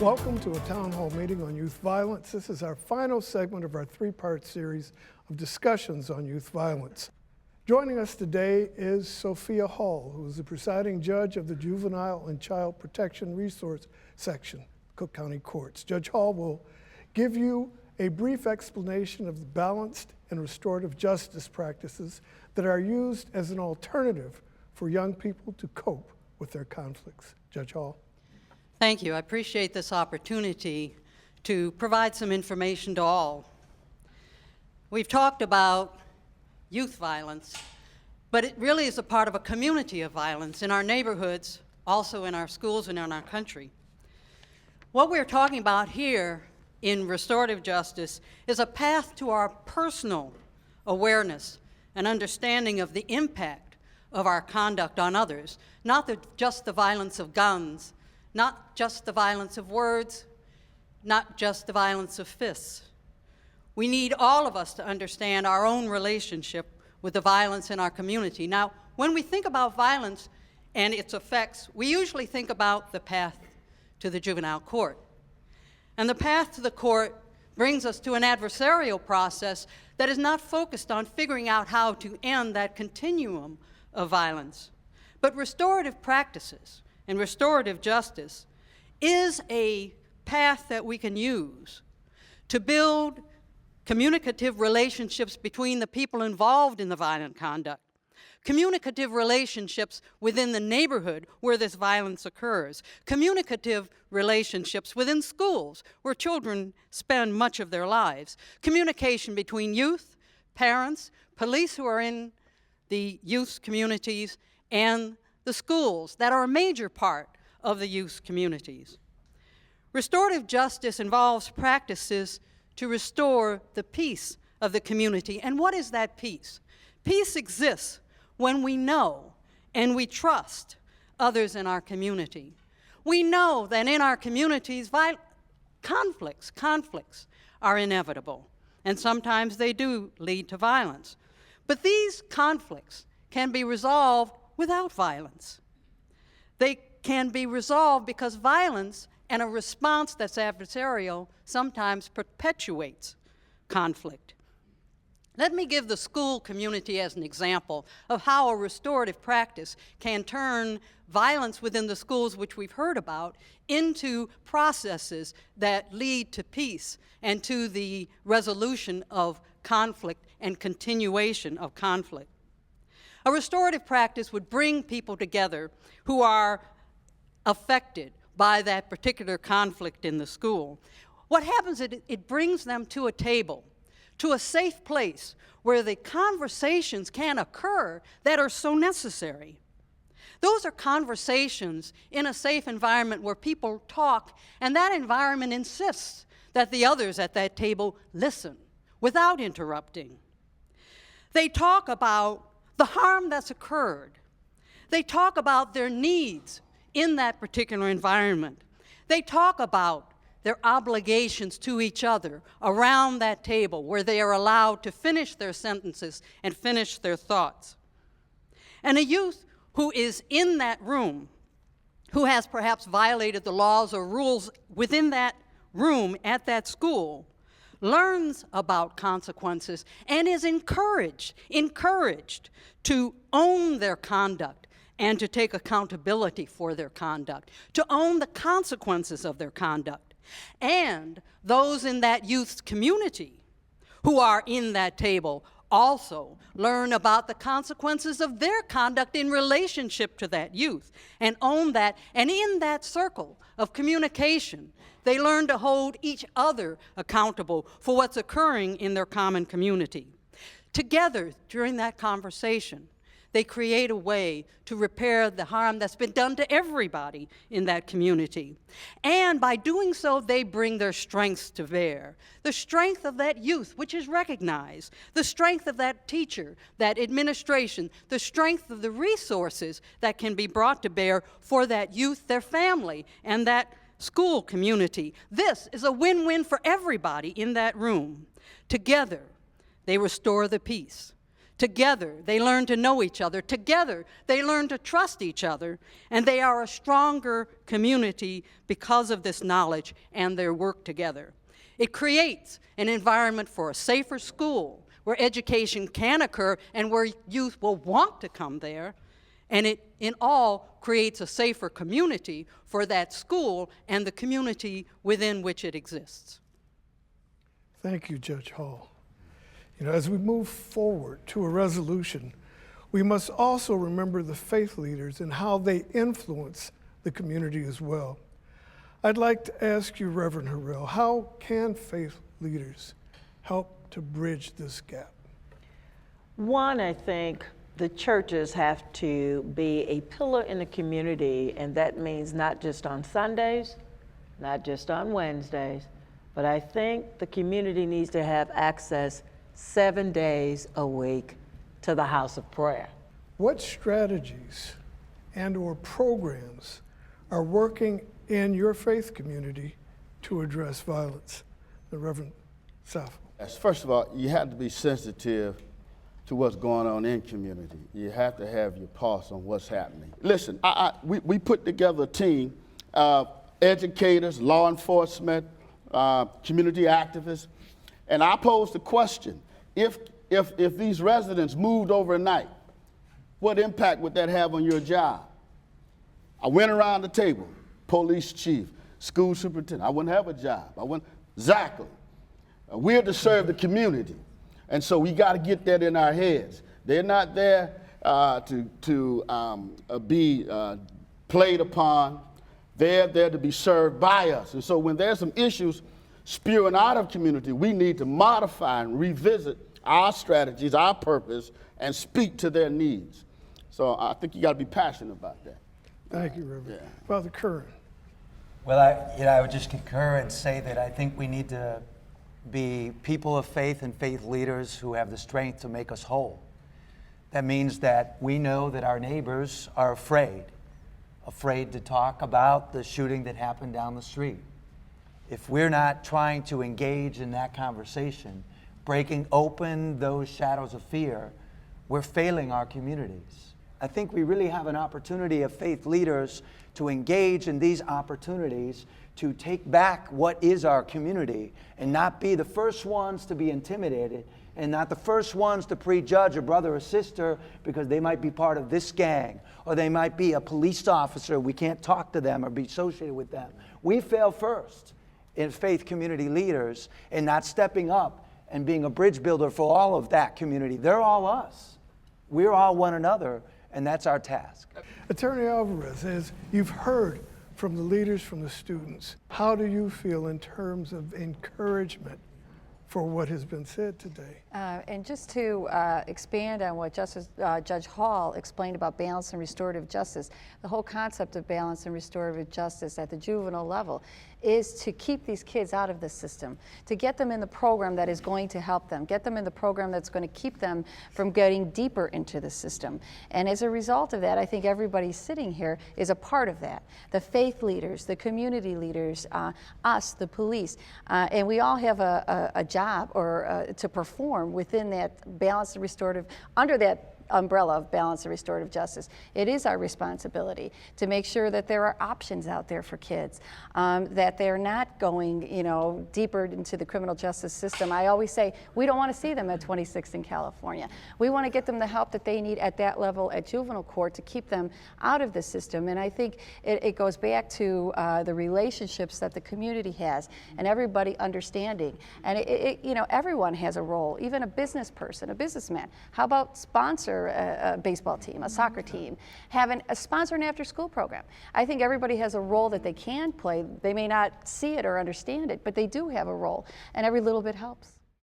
Welcome to a town hall meeting on youth violence. This is our final segment of our three-part series of discussions on youth violence. Joining us today is Sophia Hall, who is the presiding judge of the Juvenile and Child Protection Resource Section, Cook County Courts. Judge Hall will give you a brief explanation of the balanced and restorative justice practices that are used as an alternative for young people to cope with their conflicts. Judge Hall. Thank you. I appreciate this opportunity to provide some information to all. We've talked about youth violence, but it really is a part of a community of violence in our neighborhoods, also in our schools and in our country. What we're talking about here in restorative justice is a path to our personal awareness and understanding of the impact of our conduct on others, not just the violence of guns, not just the violence of words, not just the violence of fists. We need all of us to understand our own relationship with the violence in our community. Now, when we think about violence and its effects, we usually think about the path to the juvenile court. And the path to the court brings us to an adversarial process that is not focused on figuring out how to end that continuum of violence. But restorative practices and restorative justice is a path that we can use to build communicative relationships between the people involved in the violent conduct, communicative relationships within the neighborhood where this violence occurs, communicative relationships within schools where children spend much of their lives, communication between youth, parents, police who are in the youth communities, and the schools that are a major part of the youth communities. Restorative justice involves practices to restore the peace of the community. And what is that peace? Peace exists when we know and we trust others in our community. We know that in our communities, conflicts are inevitable, and sometimes they do lead to violence. But these conflicts can be resolved without violence. They can be resolved because violence and a response that's adversarial sometimes perpetuates conflict. Let me give the school community as an example of how a restorative practice can turn violence within the schools, which we've heard about, into processes that lead to peace and to the resolution of conflict and continuation of conflict. A restorative practice would bring people together who are affected by that particular conflict in the school. What happens is it brings them to a table, to a safe place where the conversations can occur that are so necessary. Those are conversations in a safe environment where people talk, and that environment insists that the others at that table listen without interrupting. They talk about the harm that's occurred. They talk about their needs in that particular environment. They talk about their obligations to each other around that table where they are allowed to finish their sentences and finish their thoughts. And a youth who is in that room, who has perhaps violated the laws or rules within that room at that school, learns about consequences and is encouraged to own their conduct and to take accountability for their conduct, to own the consequences of their conduct. And those in that youth's community who are in that table also learn about the consequences of their conduct in relationship to that youth and own that. And in that circle of communication, they learn to hold each other accountable for what's occurring in their common community. Together, during that conversation, they create a way to repair the harm that's been done to everybody in that community. And by doing so, they bring their strengths to bear. The strength of that youth, which is recognized, the strength of that teacher, that administration, the strength of the resources that can be brought to bear for that youth, their family, and that school community. This is a win-win for everybody in that room. Together, they restore the peace. Together, they learn to know each other. Together, they learn to trust each other. And they are a stronger community because of this knowledge and their work together. It creates an environment for a safer school where education can occur and where youth will want to come there. And it, in all, creates a safer community for that school and the community within which it exists. Thank you, Judge Hall. As we move forward to a resolution, we must also remember the faith leaders and how they influence the community as well. I'd like to ask you, Reverend Harrell, how can faith leaders help to bridge this gap? One, I think the churches have to be a pillar in the community, and that means not just on Sundays, not just on Wednesdays, but I think the community needs to have access 7 days a week to the house of prayer. What strategies and/or programs are working in your faith community to address violence? The Reverend South. Yes, first of all, you have to be sensitive to what's going on in community. You have to have your pulse on what's happening. Listen, we put together a team of educators, law enforcement, community activists, and I posed the question, if these residents moved overnight, what impact would that have on your job? I went around the table, police chief, school superintendent, I wouldn't have a job. Exactly. We're to serve the community. And so we got to get that in our heads. They're not there to be played upon. They're there to be served by us. And so when there's some issues spewing out of community, we need to modify and revisit our strategies, our purpose, and speak to their needs. So I think you got to be passionate about that. Thank you, Reverend. Yeah. Father Curran. Well, I would just concur and say that I think we need to be people of faith and faith leaders who have the strength to make us whole. That means that we know that our neighbors are afraid to talk about the shooting that happened down the street. If we're not trying to engage in that conversation, breaking open those shadows of fear, we're failing our communities. I think we really have an opportunity of faith leaders to engage in these opportunities to take back what is our community and not be the first ones to be intimidated and not the first ones to prejudge a brother or sister because they might be part of this gang or they might be a police officer. We can't talk to them or be associated with them. We fail first in faith community leaders in not stepping up and being a bridge builder for all of that community. They're all us. We're all one another, and that's our task. Attorney Alvarez, as you've heard from the leaders, from the students, how do you feel in terms of encouragement for what has been said today? And just to expand on what Judge Hall explained about balance and restorative justice, the whole concept of balance and restorative justice at the juvenile level is to keep these kids out of the system, to get them in the program that is going to help them, get them in the program that's going to keep them from getting deeper into the system. And as a result of that, I think everybody sitting here is a part of that. The faith leaders, the community leaders, us, the police, and we all have a job or to perform within that balance and restorative, under that umbrella of balance and restorative justice. It is our responsibility to make sure that there are options out there for kids, that they're not going, deeper into the criminal justice system. I always say we don't want to see them at 26th in California. We want to get them the help that they need at that level at juvenile court to keep them out of the system. And I think it goes back to the relationships that the community has and everybody understanding. And everyone has a role, even a business person, a businessman. How about sponsor a baseball team, a soccer team, having a sponsor an after-school program? I think everybody has a role that they can play. They may not see it or understand it, but they do have a role, and every little bit helps.